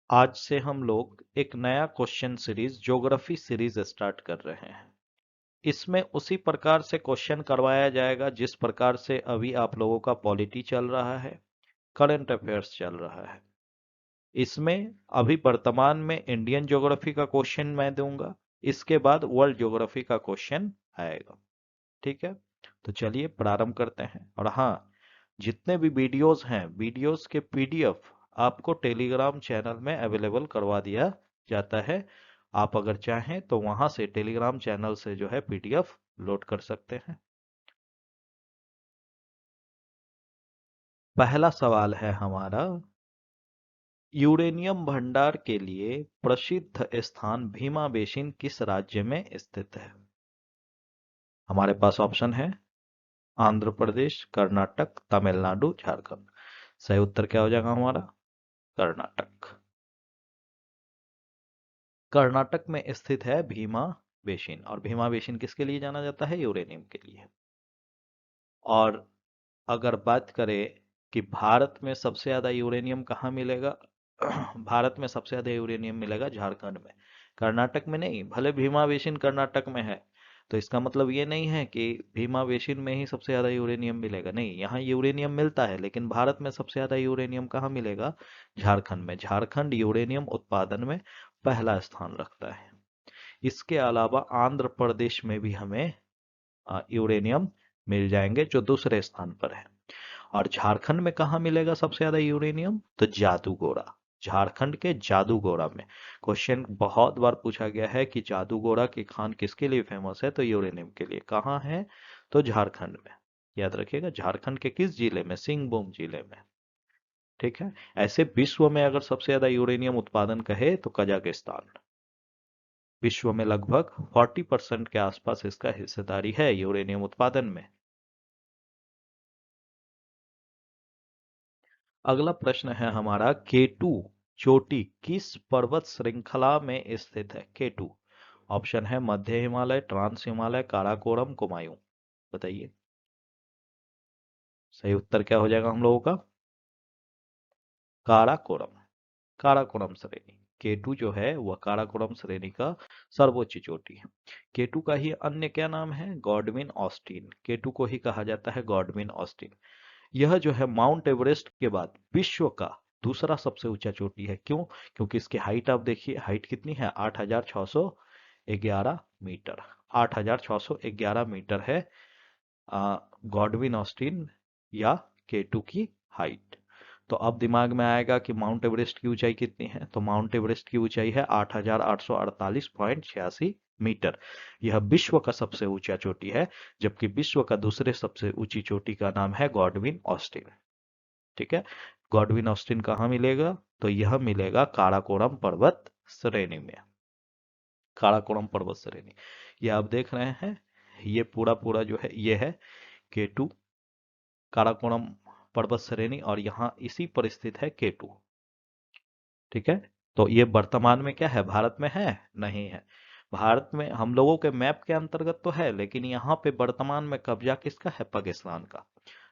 आज से हम लोग एक नया question series geography series start कर रहे हैं। इसमें उसी प्रकार से क्वेश्चन करवाया जाएगा जिस प्रकार से अभी आप लोगों का पॉलिटी चल रहा है, करंट अफेयर्स चल रहा है। इसमें अभी वर्तमान में इंडियन ज्योग्राफी का क्वेश्चन मैं दूंगा, इसके बाद वर्ल्ड ज्योग्राफी का क्वेश्चन आएगा। ठीक है, तो चलिए प्रारंभ करते हैं। और हाँ, जितने भी वीडियोस हैं, वीडियोस के पीडीएफ आपको टेलीग्राम चैनल में अवेलेबल करवा दिया जाता है। आप अगर चाहें तो वहां से टेलीग्राम चैनल से जो है पीडीएफ लोड कर सकते हैं। पहला सवाल है हमारा, यूरेनियम भंडार के लिए प्रसिद्ध स्थान भीमा बेसिन किस राज्य में स्थित है? हमारे पास ऑप्शन है आंध्र प्रदेश, कर्नाटक, तमिलनाडु, झारखंड। सही उत्तर क्या हो जाएगा हमारा? कर्नाटक। कर्नाटक में स्थित है भीमा बेसिन, और भीमा बेसिन किसके लिए जाना जाता है? यूरेनियम के लिए। और अगर बात करें कि भारत में सबसे ज्यादा यूरेनियम कहाँ मिलेगा? भारत में सबसे ज्यादा यूरेनियम मिलेगा झारखंड में, कर्नाटक में नहीं। भले भीमा बेसिन कर्नाटक में है, तो इसका मतलब ये नहीं है कि भीमा बेसिन में ही सबसे ज्यादा यूरेनियम मिलेगा। नहीं, यहाँ यूरेनियम मिलता है, लेकिन भारत में सबसे ज्यादा यूरेनियम कहाँ मिलेगा? झारखंड में। झारखंड यूरेनियम उत्पादन में पहला स्थान रखता है। इसके अलावा आंध्र प्रदेश में भी हमें यूरेनियम मिल जाएंगे, जो दूसरे स्थान पर है। और झारखंड में कहाँ मिलेगा सबसे ज्यादा यूरेनियम? तो जादूगोड़ा, झारखंड के जादूगोड़ा में। क्वेश्चन बहुत बार पूछा गया है कि जादूगोड़ा की खान किसके लिए फेमस है? तो यूरेनियम के लिए। कहाँ है? तो झारखंड में। याद रखिएगा, झारखंड के किस जिले में? सिंहभूम जिले में। ठीक है। ऐसे विश्व में अगर सबसे ज्यादा यूरेनियम उत्पादन कहे तो कजाकिस्तान। विश्व में लगभग 40% के आसपास इसका हिस्सेदारी है यूरेनियम उत्पादन में। अगला प्रश्न है हमारा, केटू चोटी किस पर्वत श्रृंखला में स्थित है? केटू। ऑप्शन है मध्य हिमालय, ट्रांस हिमालय, काराकोरम, कुमायूं। बताइए सही उत्तर क्या हो जाएगा हम लोगों का? काराकोरम। काराकोरम श्रेणी। केटू जो है वह काराकोरम श्रेणी का सर्वोच्च चोटी है। केटू का ही अन्य क्या नाम है? Godwin Austen. केटू को ही कहा जाता है गॉडविन ऑस्टिन। यह जो है माउंट एवरेस्ट के बाद विश्व का दूसरा सबसे ऊंचा चोटी है। क्यों? क्योंकि इसकी हाइट आप देखिए, हाइट कितनी है? 8,611 मीटर। 8,611 मीटर है गॉडविन ऑस्टिन या केटू की हाइट। तो अब दिमाग में आएगा कि माउंट एवरेस्ट की ऊंचाई कितनी है? तो माउंट एवरेस्ट की ऊंचाई है 8,848.86 मीटर। यह विश्व का सबसे ऊंचा चोटी है, जबकि विश्व का दूसरे सबसे ऊंची चोटी का नाम है गॉडविन ऑस्टिन। ठीक है। गॉडविन ऑस्टिन कहाँ मिलेगा? तो यह मिलेगा काराकोरम पर्वत श्रेणी में। काराकोरम पर्वत श्रेणी, ये आप देख रहे हैं, ये पूरा पूरा जो है ये है केटू, काराकोरम पर्वत श्रेणी, और यहाँ इसी पर स्थित है केटू। ठीक है। तो ये वर्तमान में क्या है? भारत में है? नहीं है। भारत में हम लोगों के मैप के अंतर्गत तो है, लेकिन यहाँ पे वर्तमान में कब्जा किसका है? पाकिस्तान का।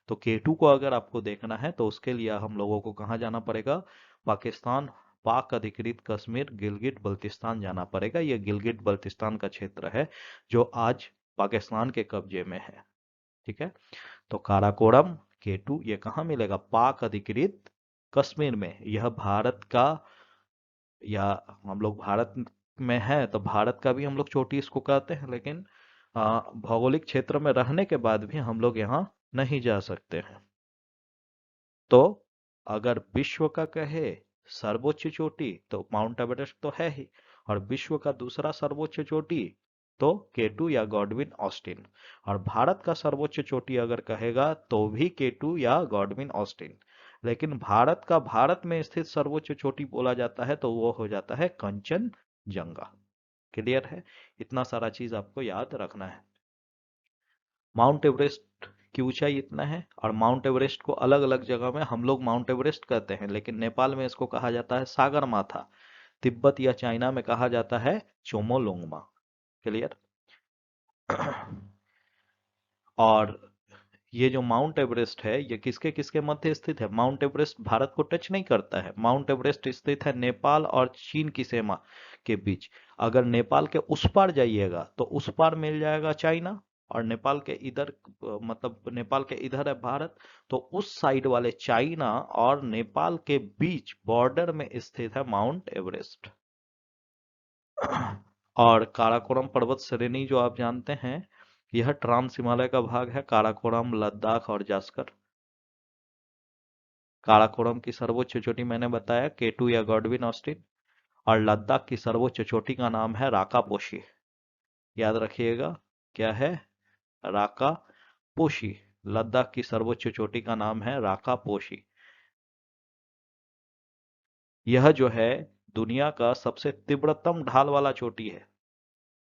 तो केटू को अगर आपको देखना है तो उसके लिए हम लोगों को कहाँ जाना पड़ेगा? पाकिस्तान, पाक अधिकृत कश्मीर, गिलगिट बल्तिस्तान जाना पड़ेगा। यह गिलगिट बल्तिस्तान का क्षेत्र है जो आज पाकिस्तान के कब्जे में है। ठीक है। तो काराकोरम केटू ये कहाँ मिलेगा? पाक अधिकृत कश्मीर में। यह भारत का, या हम लोग भारत में है तो भारत का भी हम लोग चोटी इसको कहते हैं, लेकिन भौगोलिक क्षेत्र में रहने के बाद भी हम लोग यहाँ नहीं जा सकते हैं। तो अगर विश्व का कहे सर्वोच्च चोटी तो माउंट एवरेस्ट तो है ही, और विश्व का दूसरा सर्वोच्च चोटी तो केटू या गॉडविन ऑस्टिन। और भारत का सर्वोच्च चोटी अगर कहेगा तो भी केटू या गॉडविन ऑस्टिन। लेकिन भारत का भारत में स्थित सर्वोच्च चोटी बोला जाता है तो वो हो जाता है कंचनजंगा। क्लियर है? इतना सारा चीज आपको याद रखना है। माउंट एवरेस्ट की ऊंचाई इतना है, और माउंट एवरेस्ट को अलग अलग जगह में हम लोग माउंट एवरेस्ट कहते हैं, लेकिन नेपाल में इसको कहा जाता है सागर माथा। तिब्बत या चाइना में कहा जाता है चोमोलोंगमा। क्लियर? और ये जो माउंट एवरेस्ट है ये किसके किसके मध्य स्थित है? माउंट एवरेस्ट भारत को टच नहीं करता है। माउंट एवरेस्ट स्थित है नेपाल और चीन की सीमा के बीच। अगर नेपाल के उस पार जाइएगा तो उस पार मिल जाएगा चाइना, और नेपाल के इधर मतलब नेपाल के इधर है भारत, तो उस साइड वाले चाइना और नेपाल के बीच बॉर्डर में स्थित है माउंट एवरेस्ट। और काराकोरम पर्वत श्रेणी जो आप जानते हैं, यह ट्रांस हिमालय का भाग है। काराकोरम, लद्दाख और जास्कर। काराकोरम की सर्वोच्च चोटी मैंने बताया K2 या गॉडविन ऑस्टिन, और लद्दाख की सर्वोच्च चोटी का नाम है राका पोशी। याद रखिएगा, क्या है? राका पोशी। लद्दाख की सर्वोच्च चोटी का नाम है राका पोशी। यह जो है दुनिया का सबसे तीव्रतम ढाल वाला चोटी है।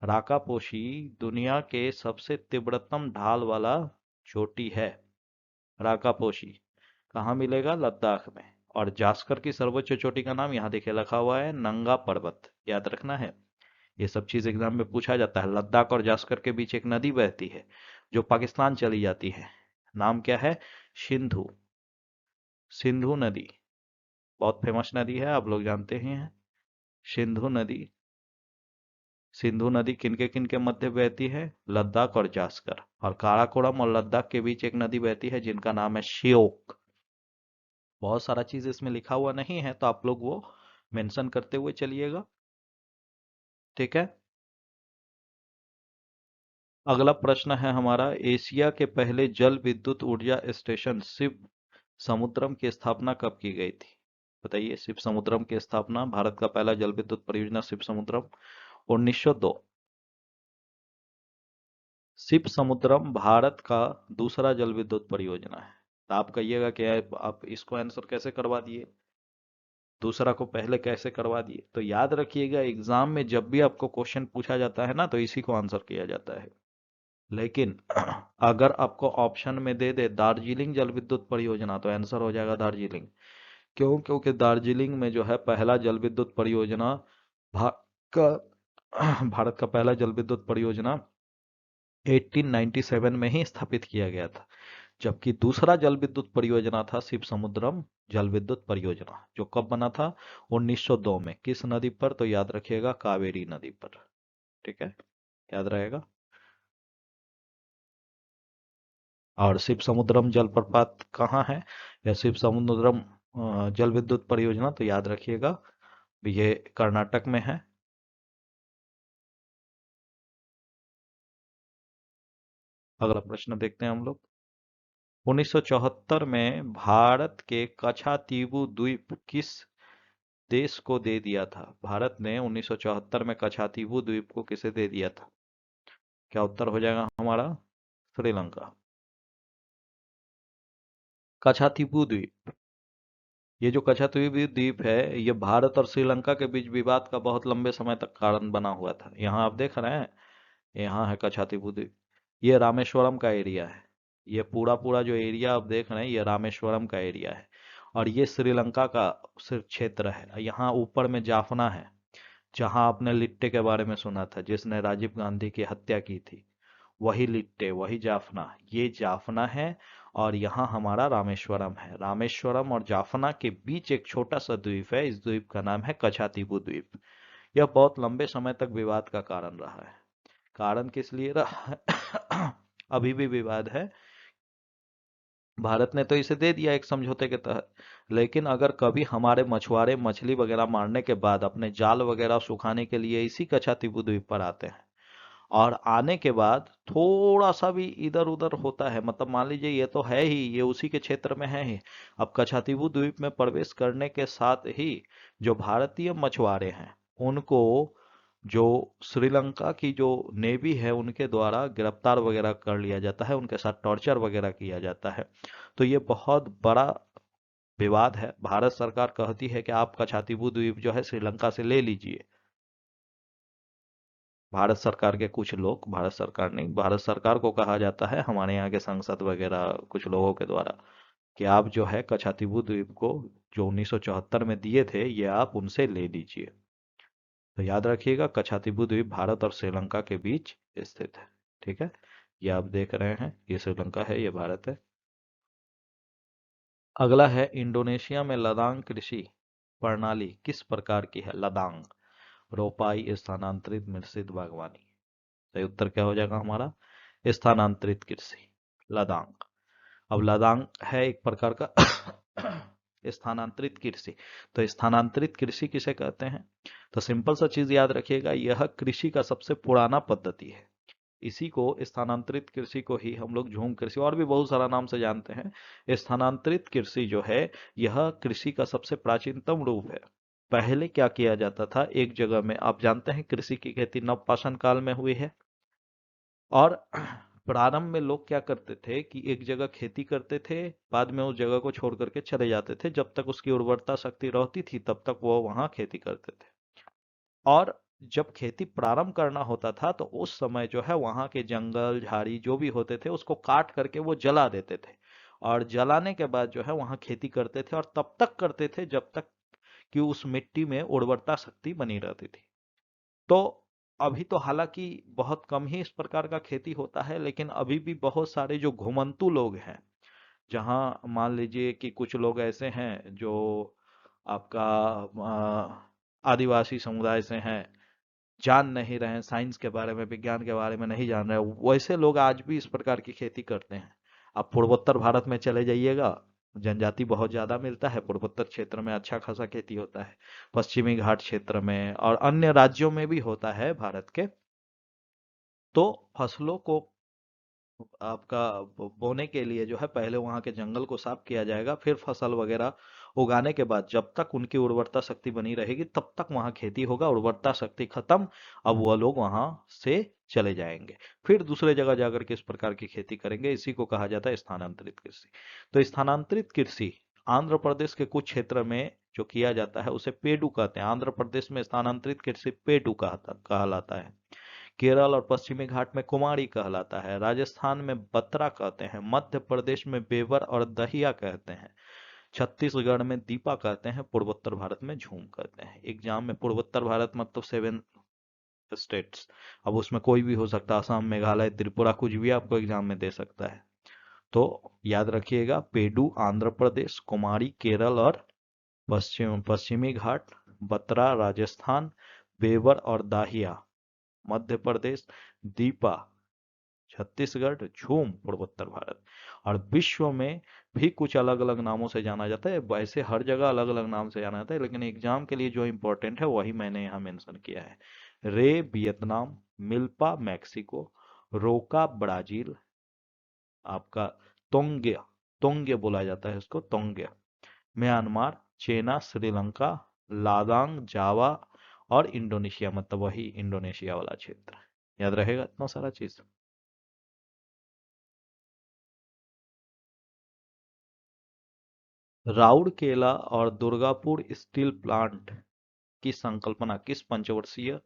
राका पोशी दुनिया के सबसे तीव्रतम ढाल वाला चोटी है। राका पोशी कहाँ मिलेगा? लद्दाख में। और जास्कर की सर्वोच्च चोटी का नाम यहाँ देखिए लिखा हुआ है नंगा पर्वत। याद रखना है, ये सब चीज एग्जाम में पूछा जाता है। लद्दाख और जास्कर के बीच एक नदी बहती है जो पाकिस्तान चली जाती है। नाम क्या है? सिंधु। सिंधु नदी बहुत फेमस नदी है, आप लोग जानते ही हैं। सिंधु नदी। सिंधु नदी किनके किनके मध्य बहती है? लद्दाख और जास्कर। और काराकोरम और लद्दाख के बीच एक नदी बहती है जिनका नाम है श्योक। बहुत सारा चीज इसमें लिखा हुआ नहीं है, तो आप लोग वो मेंशन करते हुए चलिएगा, ठीक है। अगला प्रश्न है हमारा, एशिया के पहले जल विद्युत ऊर्जा स्टेशन शिव समुद्रम की स्थापना कब की गई थी? बताइए। शिव समुद्रम की स्थापना, भारत का पहला जल विद्युत परियोजना शिव समुद्रम 1902। शिव समुद्रम भारत का दूसरा जल विद्युत परियोजना है। तो आप कहिएगा कि आप इसको आंसर कैसे करवा दिए, दूसरा को पहले कैसे करवा दिए? तो याद रखिएगा, एग्जाम में जब भी आपको क्वेश्चन पूछा जाता है ना, तो इसी को आंसर किया जाता है। लेकिन अगर आपको ऑप्शन में दे दे दार्जिलिंग जल विद्युत परियोजना, तो आंसर हो जाएगा दार्जिलिंग। क्यों? क्योंकि दार्जिलिंग में जो है पहला जल विद्युत परियोजना भा, का भारत का पहला जल विद्युत परियोजना 1897 में ही स्थापित किया गया था। जबकि दूसरा जल विद्युत परियोजना था शिव समुद्रम जल विद्युत परियोजना, जो कब बना था? 1902 में। किस नदी पर? तो याद रखिएगा, कावेरी नदी पर। ठीक है, याद रहेगा। और शिव समुद्रम जलप्रपात कहाँ है, या शिव समुद्रम जल विद्युत परियोजना? तो याद रखिएगा, ये कर्नाटक में है। अगला प्रश्न देखते हैं हम लोग। 1974 में भारत के कच्छातीबू द्वीप किस देश को दे दिया था? भारत ने 1974 में कच्छातीबू द्वीप को किसे दे दिया था? क्या उत्तर हो जाएगा हमारा? श्रीलंका। कच्छातीबू द्वीप, ये जो कच्छातीबू द्वीप है, ये भारत और श्रीलंका के बीच विवाद का बहुत लंबे समय तक कारण बना हुआ था। यहाँ आप देख रहे हैं, यहाँ है कच्छातीबू द्वीप। ये रामेश्वरम का एरिया है। ये पूरा पूरा जो एरिया आप देख रहे हैं, ये रामेश्वरम का एरिया है। और ये श्रीलंका का सिर्फ क्षेत्र है। यहाँ ऊपर में जाफना है, जहां आपने लिट्टे के बारे में सुना था, जिसने राजीव गांधी की हत्या की थी। वही लिट्टे, वही जाफना, ये जाफना है। और यहाँ हमारा रामेश्वरम है। रामेश्वरम और जाफना के बीच एक छोटा सा द्वीप है, इस द्वीप का नाम है कच्छातीबू द्वीप। यह बहुत लंबे समय तक विवाद का कारण रहा है। कारण किस लिए रहा है? अभी भी विवाद है। भारत ने तो इसे दे दिया एक समझौते के तहत, लेकिन अगर कभी हमारे मछुआरे मछली वगैरह मारने के बाद अपने जाल वगैरह सुखाने के लिए इसी कच्छातीबू द्वीप पर आते हैं, और आने के बाद थोड़ा सा भी इधर उधर होता है, मतलब मान लीजिए ये तो है ही, ये उसी के क्षेत्र में है ही। अब कच्छातीबू द्वीप में प्रवेश करने के साथ ही जो भारतीय मछुआरे हैं, उनको जो श्रीलंका की जो नेवी है उनके द्वारा गिरफ्तार वगैरह कर लिया जाता है, उनके साथ टॉर्चर वगैरह किया जाता है। तो ये बहुत बड़ा विवाद है। भारत सरकार कहती है कि आप कच्छातीबू द्वीप जो है श्रीलंका से ले लीजिए। भारत सरकार के कुछ लोग, भारत सरकार नहीं, भारत सरकार को कहा जाता है, हमारे यहाँ के सांसद वगैरह कुछ लोगों के द्वारा, कि आप जो है कच्छातीबू द्वीप को जो 1974 में दिए थे, ये आप उनसे ले लीजिए। तो याद रखिएगा, कच्छातीबू द्वीप भारत और श्रीलंका के बीच स्थित है। ठीक है, ये आप देख रहे हैं, ये श्रीलंका है, ये भारत है। अगला है, इंडोनेशिया में लदांग कृषि प्रणाली किस प्रकार की है? लदांग, रोपाई, स्थानांतरित, मिश्रित बागवानी। सही उत्तर क्या हो जाएगा हमारा? स्थानांतरित कृषि, लदांग। अब लदांग है एक प्रकार का स्थानांतरित कृषि। तो स्थानांतरित कृषि किसे कहते हैं? तो सिंपल सा चीज याद रखिएगा, यह कृषि का सबसे पुराना पद्धति है। इसी को, स्थानांतरित कृषि को ही हम लोग झूम कृषि और भी बहुत सारा नाम से जानते हैं। स्थानांतरित कृषि जो है, यह कृषि का सबसे प्राचीनतम रूप है। पहले क्या किया जाता था, एक जगह में, आप जानते हैं कृषि की खेती नवपाषाण काल में हुई है। और प्रारंभ में लोग क्या करते थे कि एक जगह खेती करते थे, बाद में उस जगह को छोड़ करके चले जाते थे। जब तक उसकी उर्वरता शक्ति रहती थी तब तक वो वहां खेती करते थे। और जब खेती प्रारंभ करना होता था तो उस समय जो है वहां के जंगल झाड़ी जो भी होते थे उसको काट करके वो जला देते थे। और जलाने के बाद जो है वहां खेती करते थे, और तब तक करते थे जब तक कि उस मिट्टी में उर्वरता शक्ति बनी रहती थी। तो अभी तो हालांकि बहुत कम ही इस प्रकार का खेती होता है, लेकिन अभी भी बहुत सारे जो घुमंतू लोग हैं, जहां मान लीजिए कि कुछ लोग ऐसे हैं जो आपका आदिवासी समुदाय से हैं, जान नहीं रहे हैं साइंस के बारे में, विज्ञान के बारे में नहीं जान रहे, वैसे लोग आज भी इस प्रकार की खेती करते हैं। आप पूर्वोत्तर भारत में चले जाइएगा, जनजाति बहुत ज्यादा मिलता है, पूर्वोत्तर क्षेत्र में अच्छा खासा खेती होता है। पश्चिमी घाट क्षेत्र में और अन्य राज्यों में भी होता है भारत के। तो फसलों को आपका बोने के लिए जो है पहले वहां के जंगल को साफ किया जाएगा, फिर फसल वगैरह उगाने के बाद जब तक उनकी उर्वरता शक्ति बनी रहेगी तब तक वहां खेती होगा। उर्वरता शक्ति खत्म, अब वह लोग वहां से चले जाएंगे, फिर दूसरे जगह जाकर के इस प्रकार की खेती करेंगे। इसी को कहा जाता है स्थानांतरित कृषि। तो स्थानांतरित कृषि आंध्र प्रदेश के कुछ क्षेत्र में जो किया जाता है उसे पेडू कहते हैं। आंध्र प्रदेश में स्थानांतरित कृषि पेडू कहलाता है। केरल और पश्चिमी घाट में कुमारी कहलाता है। राजस्थान में बत्रा कहते हैं। मध्य प्रदेश में बेवर और दहिया कहते हैं। छत्तीसगढ़ में दीपा कहते हैं। पूर्वोत्तर भारत में झूम कहते हैं। एग्जाम में पूर्वोत्तर भारत मतलब 7 स्टेट्स, अब उसमें कोई भी हो सकता है, असम, मेघालय, त्रिपुरा, कुछ भी आपको एग्जाम में दे सकता है। तो याद रखिएगा, पेडू आंध्र प्रदेश, कुमारी केरल और पश्चिमी घाट, बत्रा राजस्थान, बेवर और दाहिया मध्य प्रदेश, दीपा छत्तीसगढ़, झूम पूर्वोत्तर भारत। और विश्व में भी कुछ अलग अलग नामों से जाना जाता है। वैसे हर जगह अलग अलग नाम से जाना जाता है, लेकिन एग्जाम के लिए जो इंपॉर्टेंट है वही मैंने यहाँ मेंशन किया है। रे वियतनाम, मिल्पा मैक्सिको, रोका ब्राजील, आपका तोंगे, तोंगे बोला जाता है इसको, तोंगे म्यांमार, चेना, श्रीलंका, लादांग जावा और इंडोनेशिया, मतलब वही इंडोनेशिया वाला क्षेत्र। याद रहेगा इतना सारा चीज? राउरकेला और दुर्गापुर स्टील प्लांट की संकल्पना किस पंचवर्षीय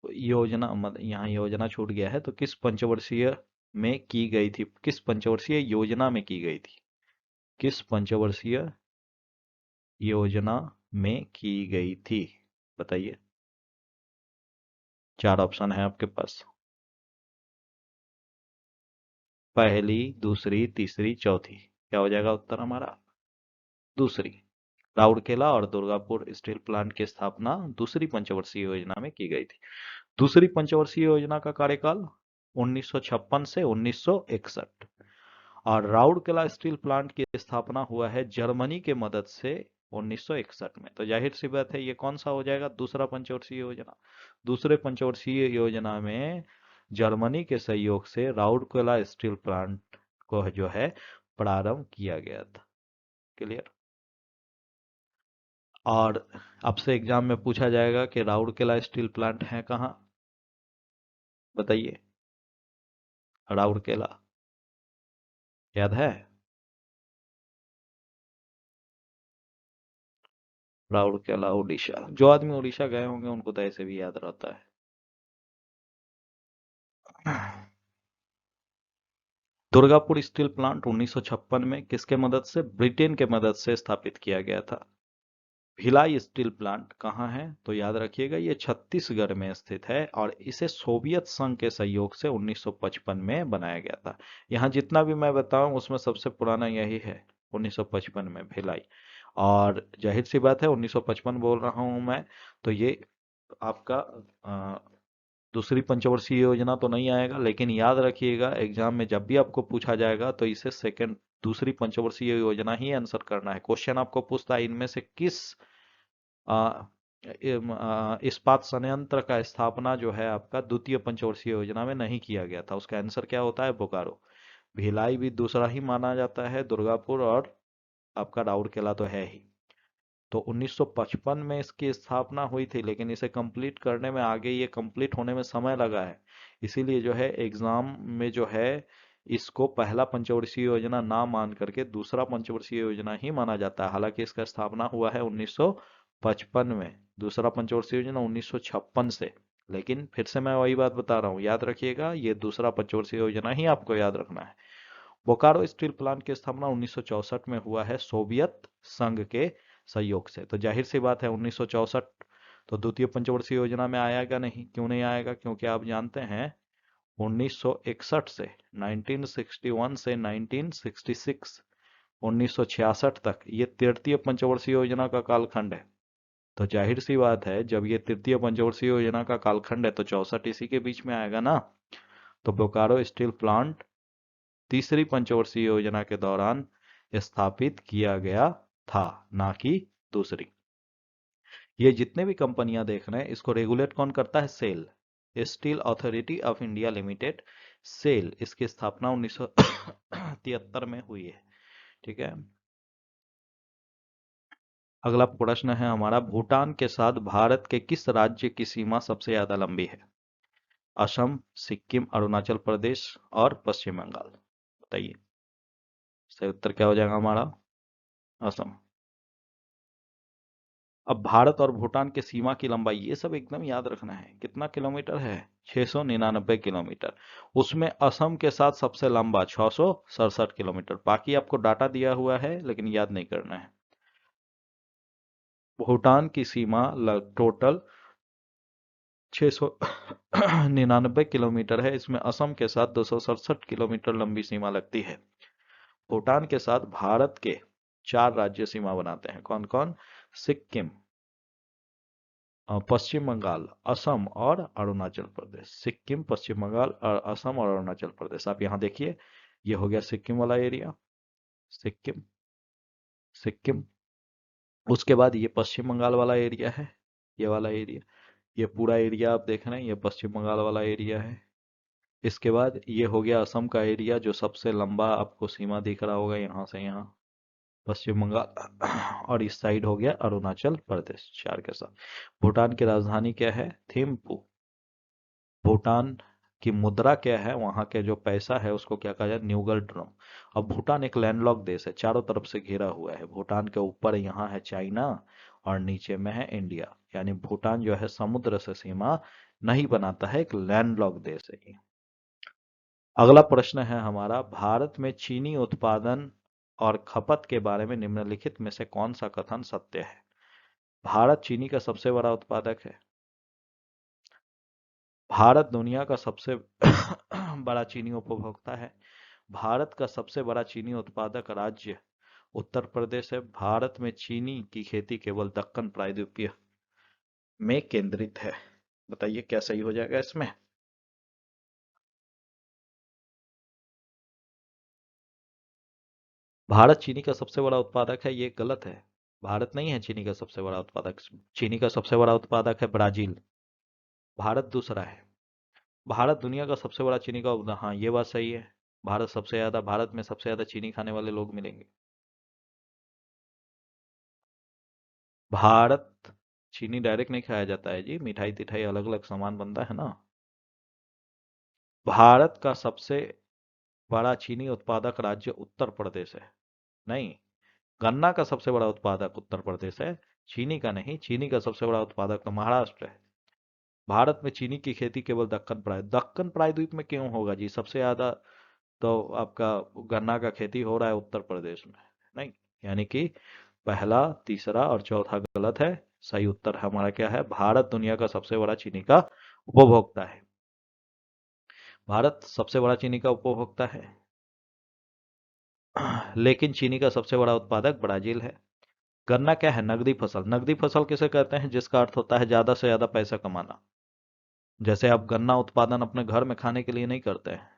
योजना, यहाँ योजना छूट गया है, तो किस पंचवर्षीय में की गई थी? किस पंचवर्षीय योजना में की गई थी? किस पंचवर्षीय योजना में की गई थी? बताइए, 4 ऑप्शन है आपके पास। पहली, दूसरी, तीसरी, चौथी। क्या हो जाएगा उत्तर हमारा? दूसरी। राउरकेला और दुर्गापुर स्टील प्लांट की स्थापना दूसरी पंचवर्षीय योजना में की गई थी। दूसरी पंचवर्षीय योजना का कार्यकाल 1956 से 1961। और राउरकेला स्टील प्लांट की स्थापना हुआ है जर्मनी के मदद से 1961 में। तो जाहिर सी बात है, ये कौन सा हो जाएगा? दूसरा पंचवर्षीय योजना। दूसरे पंचवर्षीय योजना में जर्मनी के सहयोग से राउरकेला स्टील प्लांट को जो है प्रारंभ किया गया था। क्लियर? और आपसे एग्जाम में पूछा जाएगा कि राउरकेला स्टील प्लांट है कहाँ? बताइए, राउरकेला याद है? राउरकेला उड़ीसा। जो आदमी उड़ीसा गए होंगे उनको तो ऐसे भी याद रहता है। दुर्गापुर स्टील प्लांट 1956 में किसके मदद से? ब्रिटेन के मदद से स्थापित किया गया था। भिलाई स्टील प्लांट कहाँ है? तो याद रखिएगा ये छत्तीसगढ़ में स्थित है और इसे सोवियत संघ के सहयोग से 1955 में बनाया गया था। यहाँ जितना भी मैं बताऊं उसमें सबसे पुराना यही है, 1955 में भिलाई। और जाहिर सी बात है 1955 बोल रहा हूं मैं, तो ये आपका दूसरी पंचवर्षीय योजना तो नहीं आएगा, लेकिन याद रखिएगा एग्जाम में जब भी आपको पूछा जाएगा तो इसे सेकंड दूसरी पंचवर्षीय योजना ही आंसर करना है। क्वेश्चन आपको पूछता है इनमें से किस आ, इस्पात संयंत्र का स्थापना जो है आपका द्वितीय पंचवर्षीय योजना में नहीं किया गया था, उसका आंसर क्या होता है? बोकारो। भिलाई भी दूसरा ही माना जाता है, दुर्गापुर और आपका राउरकेला तो है ही। तो 1955 में इसकी स्थापना हुई थी, लेकिन इसे कंप्लीट करने में आगे ये कंप्लीट होने में समय लगा है। इसीलिए जो है एग्जाम में जो है इसको पहला पंचवर्षीय योजना ना मान करके दूसरा पंचवर्षीय योजना ही माना जाता है। हालांकि इसका स्थापना हुआ है 1955 में, दूसरा पंचवर्षीय योजना 1956 से। लेकिन फिर से मैं वही बात बता रहा हूँ, याद रखिएगा ये दूसरा पंचवर्षीय योजना ही आपको याद रखना है। बोकारो स्टील प्लांट की स्थापना 1964 में हुआ है सोवियत संघ के सहयोग से। तो जाहिर सी बात है 1964 तो द्वितीय पंचवर्षीय योजना में आएगा नहीं। क्यों नहीं आएगा? क्योंकि आप जानते हैं 1961 से 1961 से 1966 1966 तक ये तृतीय पंचवर्षीय योजना का कालखंड है। तो जाहिर सी बात है जब ये तृतीय पंचवर्षीय योजना का कालखंड है तो 64 इसी के बीच में आएगा ना। तो बोकारो स्टील प्लांट तीसरी पंचवर्षीय योजना के दौरान स्थापित किया गया था, ना कि दूसरी। ये जितने भी कंपनियां देख रहे हैं इसको रेगुलेट कौन करता है? SAIL, steel authority of India limited, SAIL. इसकी स्थापना 1973 में हुई है। ठीक है। अगला प्रश्न है हमारा, भूटान के साथ भारत के किस राज्य की सीमा सबसे ज्यादा लंबी है? असम, सिक्किम, अरुणाचल प्रदेश और पश्चिम बंगाल। बताइए सही उत्तर क्या हो जाएगा हमारा? असम। अब भारत और भूटान के सीमा की लंबाई ये सब एकदम याद रखना है। कितना किलोमीटर है? 699 किलोमीटर। उसमें असम के साथ सबसे लंबा 667 किलोमीटर। बाकी आपको डाटा दिया हुआ है लेकिन याद नहीं करना है। भूटान की सीमा टोटल 699 किलोमीटर है। इसमें असम के साथ 267 किलोमीटर लंबी सीमा लगती है। भूटान के साथ भारत के 4 राज्य सीमा बनाते हैं। कौन कौन? सिक्किम, पश्चिम बंगाल, असम और अरुणाचल प्रदेश। सिक्किम, पश्चिम बंगाल और असम और अरुणाचल प्रदेश। आप यहाँ देखिए, ये हो गया सिक्किम वाला एरिया, सिक्किम, सिक्किम। उसके बाद ये पश्चिम बंगाल वाला एरिया है, ये वाला एरिया। ये पूरा एरिया आप देख रहे हैं, ये पश्चिम बंगाल वाला एरिया है। इसके बाद ये हो गया असम का एरिया, जो सबसे लंबा आपको सीमा दिख रहा होगा यहाँ से यहाँ, पश्चिम बंगाल। और इस साइड हो गया अरुणाचल प्रदेश, 4 के साथ। भूटान की राजधानी क्या है? थिम्पू। भूटान की मुद्रा क्या है? वहां के जो पैसा है उसको क्या कहा जाए? न्यूगल ड्रम। अब भूटान एक लैंडलॉक देश है, चारों तरफ से घिरा हुआ है। भूटान के ऊपर यहाँ है चाइना और नीचे में है इंडिया, यानी भूटान जो है समुद्र से सीमा नहीं बनाता है, एक लैंडलॉक देश है ये। अगला प्रश्न है हमारा, भारत में चीनी उत्पादन और खपत के बारे में निम्नलिखित में से कौन सा कथन सत्य है? भारत चीनी का सबसे बड़ा उत्पादक है। भारत दुनिया का सबसे बड़ा चीनी उपभोक्ता है। भारत का सबसे बड़ा चीनी उत्पादक राज्य उत्तर प्रदेश है। भारत में चीनी की खेती केवल दक्कन प्रायद्वीपीय में केंद्रित है। बताइए क्या सही हो जाएगा इसमें? भारत चीनी का सबसे बड़ा उत्पादक है, ये गलत है। भारत नहीं है चीनी का सबसे बड़ा उत्पादक। चीनी का सबसे बड़ा उत्पादक है ब्राजील। भारत दूसरा है। भारत दुनिया का सबसे बड़ा चीनी का हाँ, ये बात सही है। भारत में सबसे ज्यादा चीनी खाने वाले लोग मिलेंगे। भारत चीनी डायरेक्ट नहीं खाया जाता है जी, मिठाई तिठाई अलग अलग सामान बनता है ना। भारत का सबसे बड़ा चीनी उत्पादक राज्य उत्तर प्रदेश है। नहीं, गन्ना का सबसे बड़ा उत्पादक उत्तर प्रदेश है, चीनी का नहीं। चीनी का सबसे बड़ा उत्पादक तो महाराष्ट्र है। भारत में चीनी की खेती केवल दक्कन प्रायद्वीप में क्यों होगा जी? सबसे ज्यादा तो आपका गन्ना का खेती हो रहा है उत्तर प्रदेश में। नहीं, यानी कि पहला, तीसरा और चौथा गलत है। सही उत्तर हमारा क्या है? भारत दुनिया का सबसे बड़ा चीनी का उपभोक्ता है। भारत सबसे बड़ा चीनी का उपभोक्ता है। लेकिन चीनी का सबसे बड़ा उत्पादक ब्राजील है। गन्ना क्या है? नगदी फसल। नगदी फसल किसे कहते हैं? जिसका अर्थ होता है ज्यादा से ज्यादा पैसा कमाना। जैसे आप गन्ना उत्पादन अपने घर में खाने के लिए नहीं करते हैं।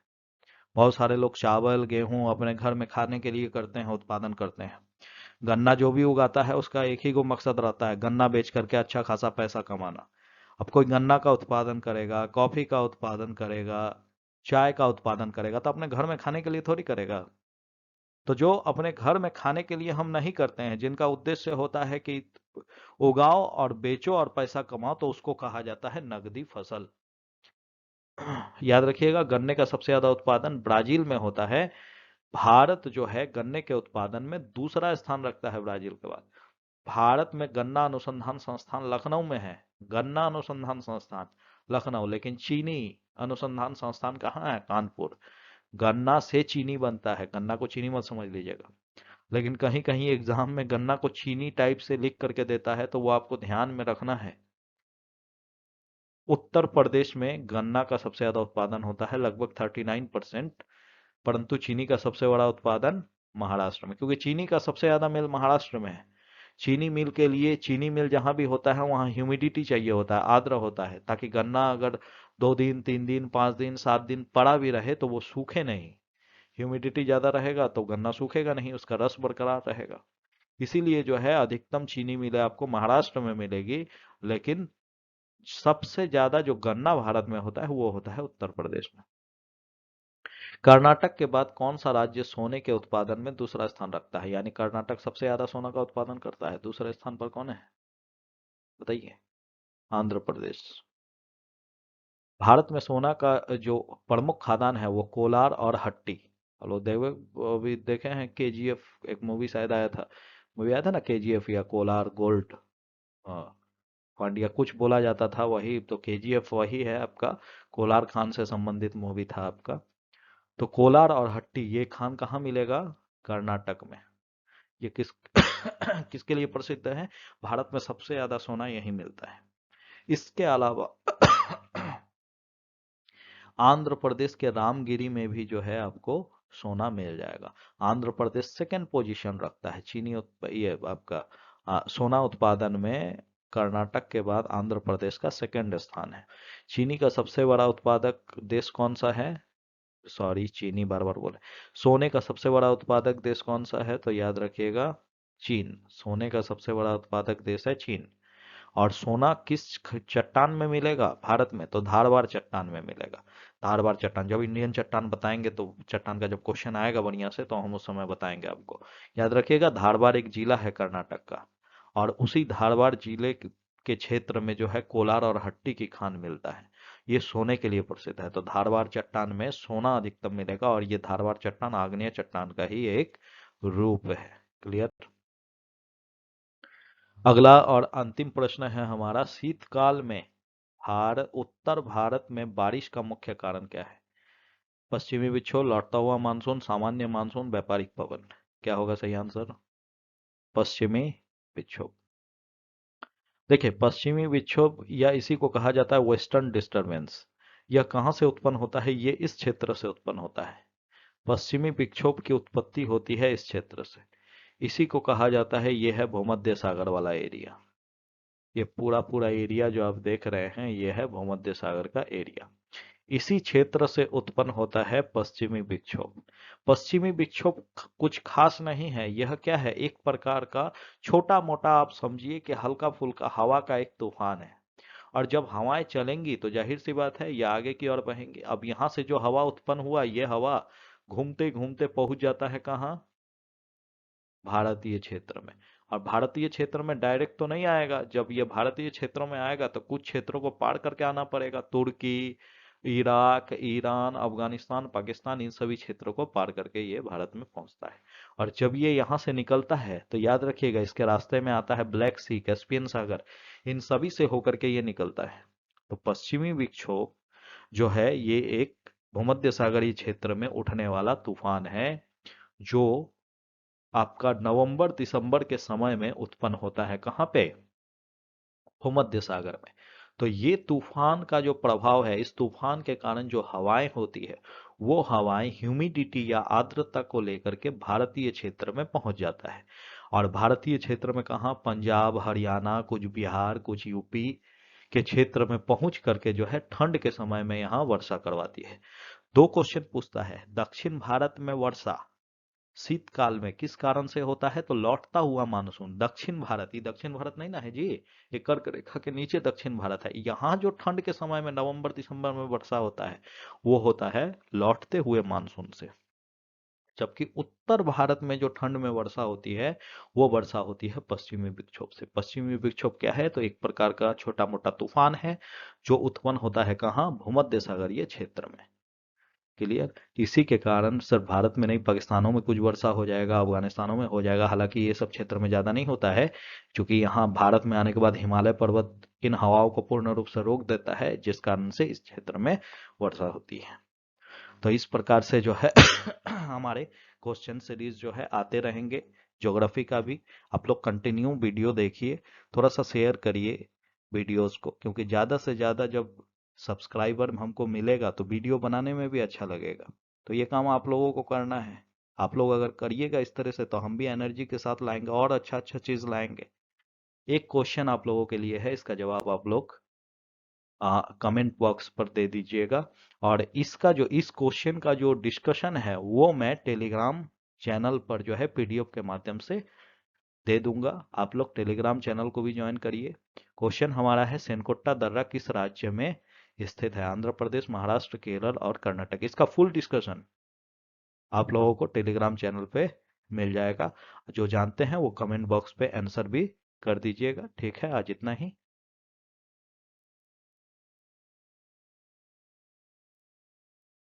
बहुत सारे लोग चावल गेहूं अपने घर में खाने के लिए करते हैं, उत्पादन करते हैं। गन्ना जो भी उगाता है उसका एक ही को मकसद रहता है, गन्ना बेच करके अच्छा खासा पैसा कमाना। अब कोई गन्ना का उत्पादन करेगा, कॉफी का उत्पादन करेगा, चाय का उत्पादन करेगा, तो अपने घर में खाने के लिए थोड़ी करेगा। तो जो अपने घर में खाने के लिए हम नहीं करते हैं, जिनका उद्देश्य होता है कि उगाओ और बेचो और पैसा कमाओ, तो उसको कहा जाता है नगदी फसल। याद रखिएगा, गन्ने का सबसे ज्यादा उत्पादन ब्राजील में होता है। भारत जो है गन्ने के उत्पादन में दूसरा स्थान रखता है ब्राजील के बाद। भारत में गन्ना अनुसंधान संस्थान लखनऊ में है। गन्ना अनुसंधान संस्थान लखनऊ, लेकिन चीनी अनुसंधान संस्थान कहाँ है? कानपुर। गन्ना से चीनी बनता है, गन्ना को चीनी मत समझ लीजिएगा। लेकिन कहीं कहीं एग्जाम में गन्ना को चीनी टाइप से लिख करके देता है, तो वो आपको ध्यान में रखना है। उत्तर प्रदेश में गन्ना का सबसे ज्यादा उत्पादन होता है, लगभग 39%। परंतु चीनी का सबसे बड़ा उत्पादन महाराष्ट्र में, क्योंकि चीनी का सबसे ज्यादा मिल महाराष्ट्र में है। चीनी मिल के लिए, चीनी मिल जहां भी होता है वहां ह्यूमिडिटी चाहिए होता है, आर्द्र होता है, ताकि गन्ना अगर 2 दिन 3 दिन 5 दिन 7 दिन पड़ा भी रहे तो वो सूखे नहीं। ह्यूमिडिटी ज्यादा रहेगा तो गन्ना सूखेगा नहीं, उसका रस बरकरार रहेगा। इसीलिए जो है अधिकतम चीनी मिलें आपको महाराष्ट्र में मिलेगी। लेकिन सबसे ज्यादा जो गन्ना भारत में होता है वो होता है उत्तर प्रदेश में। कर्नाटक के बाद कौन सा राज्य सोने के उत्पादन में दूसरा स्थान रखता है? यानी कर्नाटक सबसे ज्यादा सोना का उत्पादन करता है, दूसरे स्थान पर कौन है? बताइए। आंध्र प्रदेश। भारत में सोना का जो प्रमुख खदान है वो कोलार और हट्टी। हेलो देवे, अभी देखे हैं केजीएफ, एक मूवी शायद आया था, मूवी आया था ना केजीएफ या कोलार गोल्ड। हाँ, पांड्या कुछ बोला जाता था, वही तो केजीएफ वही है आपका। कोलार खान से संबंधित मूवी था आपका। तो कोलार और हट्टी ये खान कहाँ मिलेगा? कर्नाटक में। ये किसके लिए प्रसिद्ध है? भारत में सबसे ज्यादा सोना यहीं मिलता है। इसके अलावा आंध्र प्रदेश के रामगिरी में भी जो है आपको सोना मिल जाएगा। आंध्र प्रदेश सेकंड पोजीशन रखता है चीनी ये आपका सोना उत्पादन में। कर्नाटक के बाद आंध्र प्रदेश का सेकंड स्थान है। चीनी का सबसे बड़ा उत्पादक देश कौन सा है? सॉरी, चीनी बार बार बोले। सोने का सबसे बड़ा उत्पादक देश कौन सा है? तो याद रखिएगा, चीन। सोने का सबसे बड़ा उत्पादक देश है चीन। और सोना किस चट्टान में मिलेगा भारत में? तो धारवाड़ चट्टान में मिलेगा। धारवाड़ चट्टान, जब इंडियन चट्टान बताएंगे तो चट्टान का जब क्वेश्चन आएगा बढ़िया से तो हम उस समय बताएंगे आपको। याद रखिएगा, धारवाड़ एक जिला है कर्नाटक का, और उसी धारवाड़ जिले के क्षेत्र में जो है कोलार और हट्टी की खान मिलता है। ये सोने के लिए प्रसिद्ध है। तो धारवाड़ चट्टान में सोना अधिकतम मिलेगा, और ये धारवाड़ चट्टान आग्नेय चट्टान का ही एक रूप है। क्लियर? अगला और अंतिम प्रश्न है हमारा, शीतकाल में उत्तर भारत में बारिश का मुख्य कारण क्या है? पश्चिमी विक्षोभ, लौटता हुआ मानसून, सामान्य मानसून, व्यापारिक पवन। क्या होगा सही आंसर? पश्चिमी विक्षोभ। देखिए, पश्चिमी विक्षोभ या इसी को कहा जाता है वेस्टर्न डिस्टरबेंस, यह कहां से उत्पन्न होता है? ये इस क्षेत्र से उत्पन्न होता है। पश्चिमी विक्षोभ की उत्पत्ति होती है इस क्षेत्र से। इसी को कहा जाता है, यह है भूमध्य सागर वाला एरिया। ये पूरा पूरा एरिया जो आप देख रहे हैं ये है भूमध्य सागर का एरिया। इसी क्षेत्र से उत्पन्न होता है पश्चिमी विक्षोभ। पश्चिमी विक्षोभ कुछ खास नहीं है, यह क्या है? एक प्रकार का छोटा मोटा, आप समझिए कि हल्का फुल्का हवा का एक तूफान है। और जब हवाएं चलेंगी तो जाहिर सी बात है ये आगे की ओर बहेंगी। अब यहां से जो हवा उत्पन्न हुआ, ये हवा घूमते घूमते पहुंच जाता है कहाँ? भारतीय क्षेत्र में। और भारतीय क्षेत्र में डायरेक्ट तो नहीं आएगा, जब ये भारतीय क्षेत्रों में आएगा तो कुछ क्षेत्रों को पार करके आना पड़ेगा। तुर्की, इराक, ईरान, अफगानिस्तान, पाकिस्तान, इन सभी क्षेत्रों को पार करके ये भारत में पहुंचता है। और जब ये यहाँ से निकलता है तो याद रखिएगा, इसके रास्ते में आता है ब्लैक सी, कैस्पियन सागर, इन सभी से होकर के ये निकलता है। तो पश्चिमी विक्षोभ जो है ये एक भूमध्य सागरीय क्षेत्र में उठने वाला तूफान है, जो आपका नवंबर दिसंबर के समय में उत्पन्न होता है। कहाँ पे? भूमध्य सागर में। तो ये तूफान का जो प्रभाव है, इस तूफान के कारण जो हवाएं होती है, वो हवाएं ह्यूमिडिटी या आर्द्रता को लेकर के भारतीय क्षेत्र में पहुंच जाता है। और भारतीय क्षेत्र में कहाँ? पंजाब, हरियाणा, कुछ बिहार, कुछ यूपी के क्षेत्र में पहुंच करके जो है ठंड के समय में यहाँ वर्षा करवाती है। दो क्वेश्चन पूछता है, दक्षिण भारत में वर्षा शीतकाल में किस कारण से होता है? तो लौटता हुआ मानसून। दक्षिण भारत, ये दक्षिण भारत नहीं ना है जी, ये कर्क रेखा के नीचे दक्षिण भारत है। यहाँ जो ठंड के समय में नवंबर दिसंबर में वर्षा होता है, वो होता है लौटते हुए मानसून से। जबकि उत्तर भारत में जो ठंड में वर्षा होती है, वो वर्षा होती है पश्चिमी विक्षोभ से। पश्चिमी विक्षोभ क्या है? तो एक प्रकार का छोटा मोटा तूफान है जो उत्पन्न होता है कहाँ? भूमध्य सागरीय क्षेत्र में। क्लियर? इसी के कारण सिर्फ भारत में नहीं, पाकिस्तानों में कुछ वर्षा हो जाएगा, अफगानिस्तानों में हो जाएगा। हालांकि ये सब क्षेत्र में ज्यादा नहीं होता है, क्योंकि यहाँ भारत में आने के बाद हिमालय पर्वत इन हवाओं को पूर्ण रूप से रोक देता है, जिस कारण से इस क्षेत्र में वर्षा होती है। तो इस प्रकार से जो है हमारे क्वेश्चन सीरीज जो है आते रहेंगे। ज्योग्राफी का भी आप लोग कंटिन्यू वीडियो देखिए, थोड़ा सा शेयर करिए वीडियोस को, क्योंकि ज्यादा से ज्यादा जब सब्सक्राइबर हमको मिलेगा तो वीडियो बनाने में भी अच्छा लगेगा। तो ये काम आप लोगों को करना है। आप लोग अगर करिएगा इस तरह से तो हम भी एनर्जी के साथ लाएंगे और अच्छा अच्छा चीज लाएंगे। एक क्वेश्चन आप लोगों के लिए है, इसका जवाब आप लोग कमेंट बॉक्स पर दे दीजिएगा। और इसका जो इस क्वेश्चन का जो डिस्कशन है वो मैं टेलीग्राम चैनल पर जो है पीडीएफ के माध्यम से दे दूंगा। आप लोग टेलीग्राम चैनल को भी ज्वाइन करिए। क्वेश्चन हमारा है, सेनकोट्टा दर्रा किस राज्य में स्थित है? आंध्र प्रदेश, महाराष्ट्र, केरल और कर्नाटक। इसका फुल डिस्कशन आप लोगों को टेलीग्राम चैनल पे मिल जाएगा। जो जानते हैं वो कमेंट बॉक्स पे आंसर भी कर दीजिएगा। ठीक है, आज इतना ही।